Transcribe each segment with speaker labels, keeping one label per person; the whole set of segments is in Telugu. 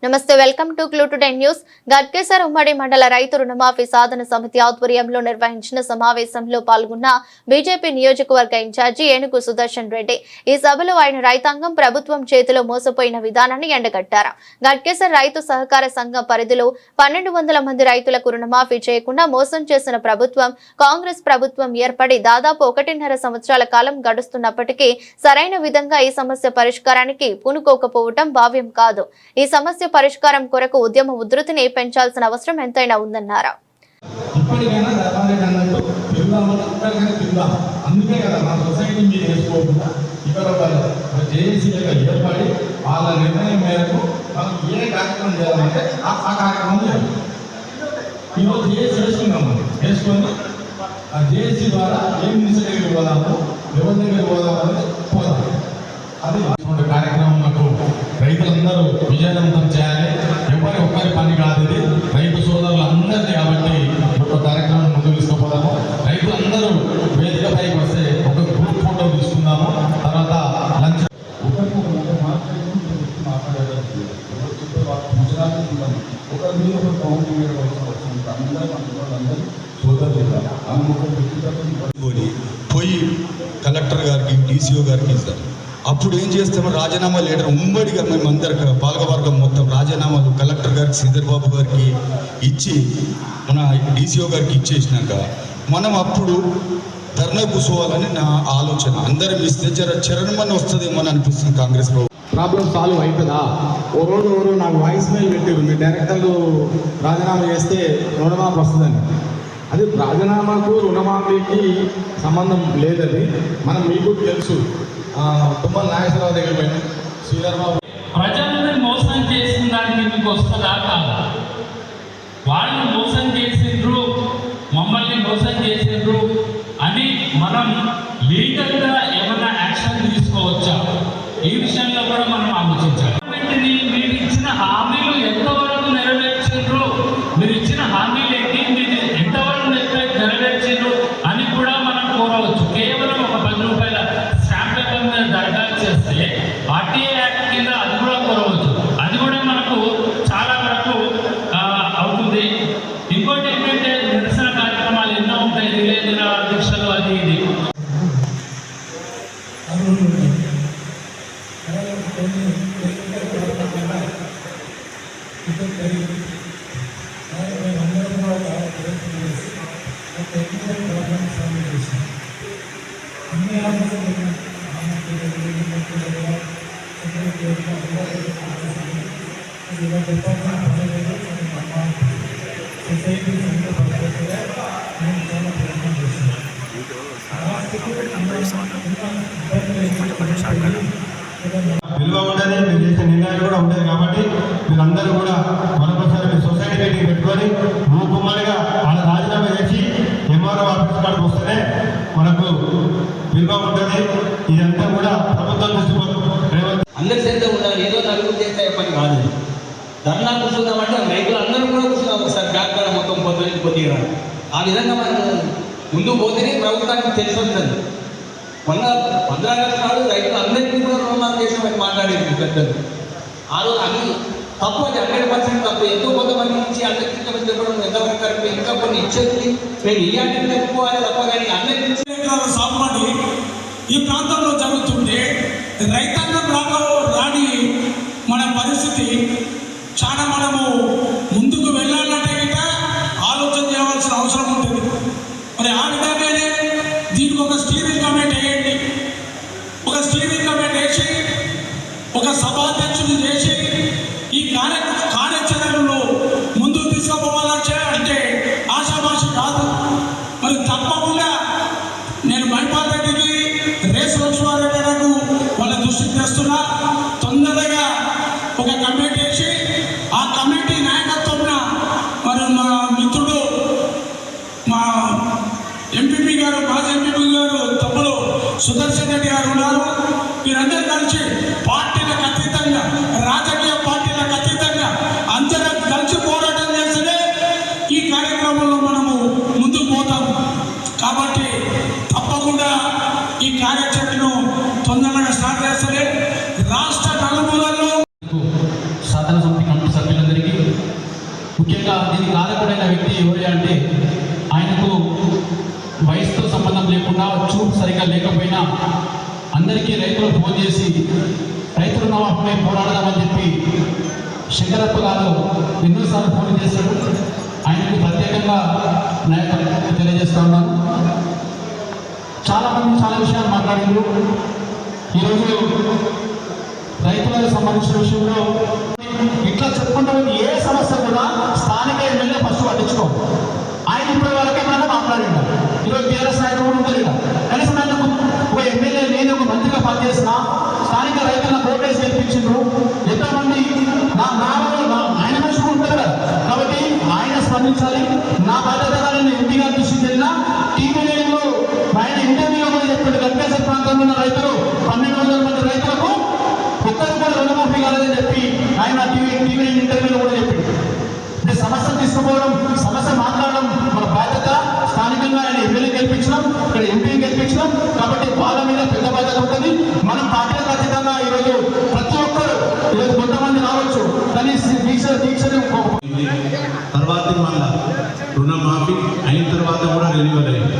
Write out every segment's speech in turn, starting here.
Speaker 1: నమస్తే welcome to clue today news. Ghatkesar ఉమ్మడి మండల రైతు రుణమాఫీ సాధన సమితి ఆధ్వర్యంలో నిర్వహించిన సమావేశంలో పాల్గొన్న బీజేపీ నియోజకవర్గ ఇన్ఛార్జి ఏనుగు సుదర్శన్ రెడ్డి ఈ సభలో ఆయన రైతాంగం ప్రభుత్వం చేతిలో మోసపోయిన విధానాన్ని ఎండగట్టారు. గట్కేసర్ రైతు సహకార సంఘం పరిధిలో 1200 మంది రైతులకు రుణమాఫీ చేయకుండా మోసం చేసిన ప్రభుత్వం కాంగ్రెస్ ప్రభుత్వం ఏర్పడి దాదాపు 1.5 సంవత్సరాల కాలం గడుస్తున్నప్పటికీ సరైన విధంగా ఈ సమస్య పరిష్కారానికి పూనుకోకపోవటం భావ్యం కాదు. ఈ సమస్య పరిష్కారం కొరకు ఉద్యమ ఉధృతిని పెంచాల్సిన అవసరం ఎంతైనా ఉందన్నారు.
Speaker 2: రైతులందరూ విజయవంతం చేయాలి. ఎవరి ఒక్కరి పని కాదు, ఇది రైతు సోదరులు అందరినీ. కాబట్టి ఒక కార్యక్రమం ముందుకు తీసుకుపోదాము. రైతులందరూ వేదికపైకి వస్తే ఒక గ్రూప్ ఫోటో తీసుకుందాము. తర్వాత లంచ్ పోయి కలెక్టర్ గారికి DCO గారికి ఇస్తారు. అప్పుడు ఏం చేస్తామో రాజీనామా లీడర్ ఉమ్మడిగా మేము అందరికి పాలకవర్గం మొత్తం రాజీనామాలు కలెక్టర్ గారికి శ్రీధర్ బాబు గారికి ఇచ్చి మన DCO గారికి ఇచ్చేసినాక మనం అప్పుడు ధర్నా కూర్చోవాలని నా ఆలోచన. అందరం ఇస్తే చరణమని వస్తుందేమో అని అనిపిస్తుంది. కాంగ్రెస్
Speaker 3: ప్రాబ్లం సాల్వ్ అవుతుందా? ఎవరు నాకు వాయిస్ మెయిల్ పెట్టారు, మీ డైరెక్టర్లు రాజీనామా చేస్తే రుణమాఫీ వస్తుందని. అది రాజీనామాకు రుణమాఫీకి సంబంధం లేదని మనం మీకు తెలుసు. తుమ్మల నాగేశ్వరరావు దగ్గర పోయినా శ్రీధర్ బాబు
Speaker 4: ప్రజలను మోసం చేసిన దానికి మీకు వస్తుందా కాదా? వాళ్ళు మోసం చేసిండ్రు, మమ్మల్ని మోసం చేసిండ్రు అని మనం లీగల్గా ఏమైనా యాక్షన్ తీసుకోవచ్చా? ఈ విషయంలో కూడా మనం ఆలోచించాలి. మీరు ఇచ్చిన హామీలు ఎంతవరకు నెరవేర్చిండ్రు, మీరు ఇచ్చిన హామీలు ఏంటి, మీరు ఎంతవరకు నెరవేర్చిండ్రు అని కూడా మనం కోరవచ్చు. కేవలం ఒక 10 రూపాయల స్టాంప్ పేపర్ మీద దరఖాస్తు చేస్తే RTA యాక్ట్ కింద అది కూడా కోరవచ్చు. అది కూడా మనకు చాలా వరకు అవుతుంది. ఇంకోటి ఏంటంటే నిరసన కార్యక్రమాలు ఎన్నో ఉంటాయి, రిలే దీక్షలు, అది ఇది.
Speaker 2: విలువ ఉండదు, మీరు చేసే నిర్ణయాలు కూడా ఉంటుంది. కాబట్టి మీరందరూ కూడా మరొకసారి మీ సొసైటీ మీటింగ్ పెట్టుకొని మూకుమ్మడిగా వాళ్ళ రాజీనామా చేసి MRO ఆఫీస్ కాడికి వస్తేనే మనకు విలువ ఉంటుంది. ఇదంతా కూడా ప్రభుత్వం
Speaker 5: అందరి చేత ఉండాలి. ఏదో నలుగురు చేస్తే పని కాదు. ధర్నా కూర్చుందామంటే రైతులు అందరూ కూడా కూర్చున్నాం. ఒకసారి జాగ్రత్త మొత్తం పొద్దుగా ఆ విధంగా మనం ముందు పోతేనే ప్రభుత్వానికి తెలిసి వస్తుంది. మొన్న 15 ఆగస్టు నాడు రైతులు అందరికీ కూడా రుణమాఫీ చేసామని మాట్లాడేది పెద్దలు. ఆ రోజు అది తప్పు, అది 100% తప్పు. ఎంతో కొంతమంది నుంచి అందరికీ చెప్పడం ఎంతవరకు కరెక్ట్. ఇంకా కొన్ని ఇచ్చేది మేము ఇలాంటి చెప్పుకోవాలి తప్ప కానీ అందరికీ
Speaker 6: సాగుబడి ఈ ప్రాంతంలో జరుగుతుంటే రైతాంగం రాని మన పరిస్థితి చాలా మనము ముందుకు వెళ్ళాలంటే ఆలోచన చేయవలసిన అవసరం ఉంటుంది. మరి ఆ విధంగానే దీనికి ఒక స్టీరింగ్ కమిటీ వేయండి. ఒక స్టీరింగ్ కమిటీ వేసి ఒక సభాధ్యక్షులు చేసి ఈ కార్యాచరణలో ముందుకు తీసుకుపోవాలంటే అంటే ఆశాభాష కాదు. మరి తప్పకుండా నేను మైపాల్ రెడ్డికి రేసు లక్ష్మారెడ్డి గారు వాళ్ళ దృష్టికి తెస్తున్నా. తొందరగా ఒక కమిటీ వేసి ఆ కమిటీ నాయకత్వంలో మరి మా మిత్రుడు మా ఎంపీపీ గారు, మాజీ ఎంపీపీ గారు తమ్ముడు సుదర్శన్ రెడ్డి గారు ఉన్నారు. మీరందరూ కలిసి పార్టీలకు అతీతంగా, రాజకీయ పార్టీలకు అతీతంగా అందరం కలిసి పోరాటం చేస్తేనే ఈ కార్యక్రమంలో మనము ముందుకు పోతాం. కాబట్టి తప్పకుండా ఈ కార్యాచరణను తొందరగా స్టార్ట్ చేస్తేనే రాష్ట్ర నలుమూలల్లో
Speaker 5: సాధన సమితి
Speaker 7: ఉన్న చూపు సరిగ్గా లేకపోయినా అందరికీ రైతులకు ఫోన్ చేసి రైతు రుణమాఫీపై పోరాడదామని చెప్పి శంకరప్ప గారు ఎన్నోసార్లు ఫోన్ చేశాడు. ఆయనకు ప్రత్యేకంగా నాయకులు తెలియజేస్తూ ఉన్నాను. చాలామంది చాలా విషయాలు మాట్లాడారు. ఈరోజు రైతులకు సంబంధించిన విషయంలో ఇట్లా చెప్పుకుంటూ ఏ సమస్య కూడా స్థానిక ఎమ్మెల్యే ఫస్ట్ పట్టించుకోవాలి. ఆయన ఇప్పటి వరకే మనం మాట్లాడింటారు. ఈరోజు టీఆర్ఎస్ నాయకులు కూడా ఉంటారు ఇక్కడ. కనీసం ఆయన ఒక ఎమ్మెల్యే నేను ఒక మంత్రిగా పనిచేసిన స్థానిక రైతులను ఓటేసి గెలిపించిండ్రు. ఎంతోమంది ఆయన మనిషి ఉంటారు కదా, కాబట్టి ఆయన స్పందించాలి. నా బాధ్యతగా నేను ఎంపీ గారి దృష్టికి వెళ్ళినా టీవీ లైన్లో ఆయన ఇంటర్వ్యూలో కూడా చెప్పాడు, గట్కేశ్వర ప్రాంతంలో ఉన్న రైతులు 12,000 మంది రైతులకు ఒక్కరు కూడా రుణమాఫీ కాలేదని చెప్పి ఆయన టీవీ ఇంటర్వ్యూలో కూడా చెప్పాడు. అంటే సమస్య తీసుకుపోవడం, సమస్య మాట్లాడడం మన బాధ్యత. స్థానికంగా ఆయన ఎమ్మెల్యే గెలిపించడం, ఇక్కడ ఎంపీ గెలిపించడం, కాబట్టి వాళ్ళ మీద పెద్ద బాధ్యత ఉంటుంది. మనం పార్టీల ఖచ్చితంగా ఈరోజు ప్రతి ఒక్కరు ఈరోజు కొంతమంది రావచ్చు, కానీ దీక్షని
Speaker 8: తర్వాత మళ్ళా రుణమాఫీ అయిన తర్వాత కూడా రెన్యువల్ అయింది.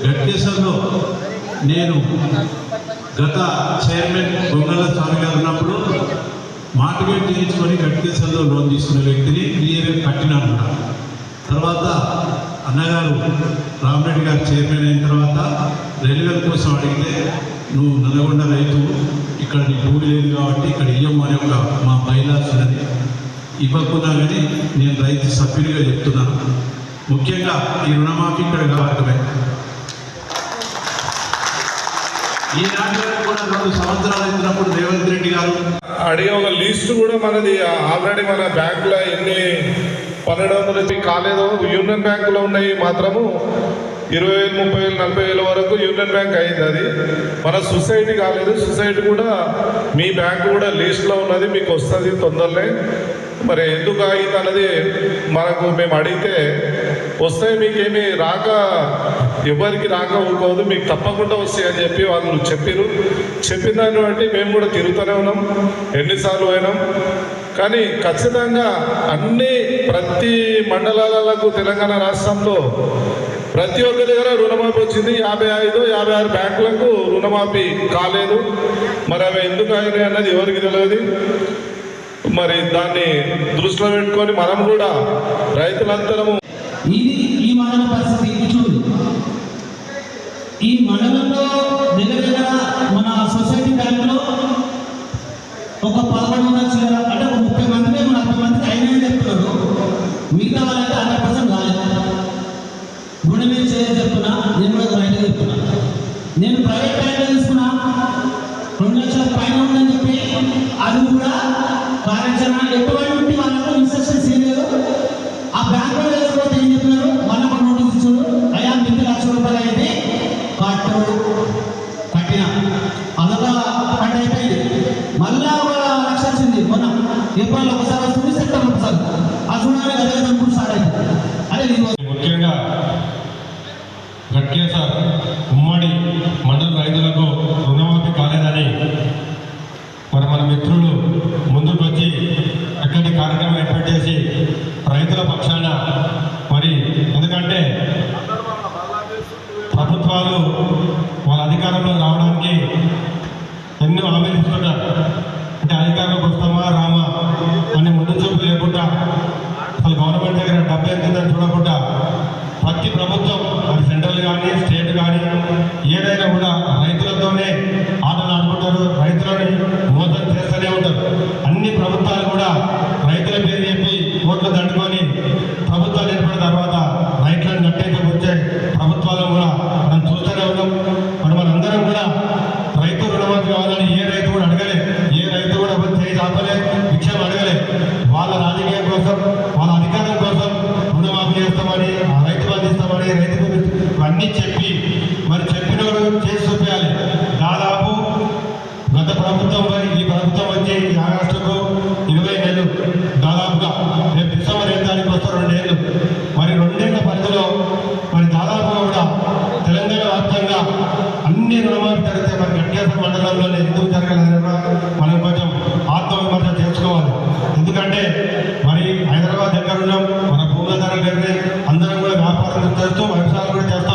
Speaker 8: గట్కేశ్వర్లో నేను గత చైర్మన్ గొంగళ స్వామి గారు ఉన్నప్పుడు మార్టిగేట్ చేయించుకొని గట్కేశ్వర్లో లోన్ తీసుకున్న వ్యక్తిని క్లియర్గా కట్టినాను. తర్వాత అన్నగారు రామరెడ్డి గారు చైర్మన్ అయిన తర్వాత రెన్యువల్ కోసం అడిగితే నువ్వు నల్గొండ రైతు, ఇక్కడ నీ భూమి లేదు కాబట్టి ఇక్కడ ఇయ్యము అనే ఒక మా బైలాస్ ఉన్నది. ఇవ్వకున్నా కానీ నేను రైతు సభ్యునిగా చెప్తున్నాను. ముఖ్యంగా ఈ రుణమాఫీ ఇక్కడ కావటమే. ఈనాటి వరకు కూడా 2 సంవత్సరాలు అయినప్పుడు రేవంత్ రెడ్డి గారు
Speaker 9: అడిగే ఒక లిస్ట్ కూడా మనది ఆల్రెడీ మన బ్యాంకులో ఎన్ని 1200 కాలేదో యూనియన్ బ్యాంకులో ఉన్నాయి మాత్రము 20,000, 30,000, 40,000 వరకు యూనియన్ బ్యాంక్ అయింది. అది మన సొసైటీ కాలేదు. సొసైటీ కూడా మీ బ్యాంకు కూడా లిస్ట్లో ఉన్నది, మీకు వస్తుంది తొందరనే. మరి ఎందుకు అయింది అన్నది మనకు మేము అడిగితే వస్తాయి, మీకేమి రాక ఎవరికి రాక ఊరుకోదు, మీకు తప్పకుండా వస్తాయి అని చెప్పి వాళ్ళు చెప్పారు. చెప్పిన దాన్ని బట్టి మేము కూడా తిరుగుతూనే ఉన్నాం, ఎన్నిసార్లు పోయినాం. కానీ ఖచ్చితంగా ప్రతి మండలాలకు తెలంగాణ రాష్ట్రంలో ప్రతి ఒక్క దగ్గర రుణమాఫీ వచ్చింది. 55, 56 బ్యాంకులకు రుణమాఫీ కాలేదు. మరి అవి ఎందుకు అయినాయి అన్నది ఎవరికి తెలియదు. మరి దాన్ని దృష్టిలో పెట్టుకొని మనం కూడా రైతులందరము
Speaker 7: ఈ మండల పరిస్థితి చూడు. ఈ మండలంలో దగ్గర మన సొసైటీ బ్యాంకులో ఒక 11 చిల్లర అంటే ఒక 30 మందికి 40 మందికి అయినా చెప్తున్నారు. మిగతా వాళ్ళైతే 100% కాలేదు. గుడి మీద చేయని చెప్తున్నా, నేను కూడా బయట చెప్తున్నా. నేను ప్రైవేట్ బ్యాంకులో తీసుకున్నా 2 లక్షల పైన ఉందని చెప్పి అది కూడా కార్యాచరణ ఎటువంటి వాళ్ళకు ఇన్స్ట్రక్షన్స్ ఇవ్వలేదు. ఆ బ్యాంకులో లేకపోతే ఏం చెప్తున్నారు, వాళ్ళకు నోటీస్ ఇచ్చారు, అయ్యా మీకు 1 లక్ష రూపాయలు అయితే కట్టిన అదొక పంట అయిపోయింది. మళ్ళా 1 లక్ష వచ్చింది మొన్న ఏప్రిల్ ఒకసారి వస్తుంది, సెప్టెంబర్ ఒకసారి. ఆ చూడాలి అదే ఇప్పుడు స్టార్ట్ అయింది. అదే
Speaker 10: ముఖ్యంగా గట్కేశ్వర్ ఉమ్మడి మండల రైతులకు రుణమాఫీ కాలేదని మరి మన మిత్రులు ముందుకు వచ్చి ఎక్కడి కార్యక్రమం ఏర్పాటు చేసి రైతుల పక్షాన మరి ఎందుకంటే ప్రభుత్వాలు వాళ్ళ అధికారంలో రావడానికి ఎన్నో హామీలు ఇస్తున్నారు. అంటే అధికారంలోకి వస్తామా రామా అని ముందు చూపు లేకుండా అసలు గవర్నమెంట్ దగ్గర డబ్బు ఎంతుందని చూడకుండా ప్రతి ప్రభుత్వం అది సెంట్రల్ కానీ స్టేట్ కానీ ఏదైనా కూడా రైతులతోనే ఆటలు ఆడుకుంటారు, రైతులని మోసం చేస్తూనే ఉంటారు. అన్ని ప్రభుత్వాలు కూడా రైతుల పేరు చెప్పి ఓట్లు దండుకొని ప్రభుత్వాలు ఏర్పడిన తర్వాత రైతులను నట్టేకి వచ్చే ప్రభుత్వాలను కూడా మనం చూస్తూనే ఉన్నాం. మరి మనందరం కూడా రైతు రుణమాఫీ కావాలని ఏ రైతు కూడా అడగలే, ఏ రైతు కూడా చేసి ఆపలే, విషయం అడగలే. వాళ్ళ రాజకీయం కోసం, వాళ్ళ అధికారం కోసం రుణమాఫీ చేస్తామని, రైతు బంధు ఇస్తామని, రైతు అన్నీ చెప్పి మరి చెప్పిన చేసి చూపించాలి. దాదాపు గత ప్రభుత్వం ఈ ప్రభుత్వం వచ్చి ఆగస్టుకు 20 నెలలు దాదాపుగా, రేపు డిసెంబర్ 8 తారీఖు వస్తే 2 ఏళ్ళు. మరి 2 ఏళ్ల పరిధిలో మరి దాదాపుగా కూడా తెలంగాణ వ్యాప్తంగా అన్ని రుణమాఫీ జరిగితే మరి గట్కేశ్వర మండలంలో ఎందుకు జరగలేదని కూడా మనం కొంచెం ఆత్మవిమర్శ చేసుకోవాలి. ఎందుకంటే మరి హైదరాబాద్ దగ్గర ఉన్నాం, మన భూముల ధరలు పెరిగినాయి, అందరం కూడా వ్యాపారం చేస్తూ వ్యవసాయం కూడా చేస్తూ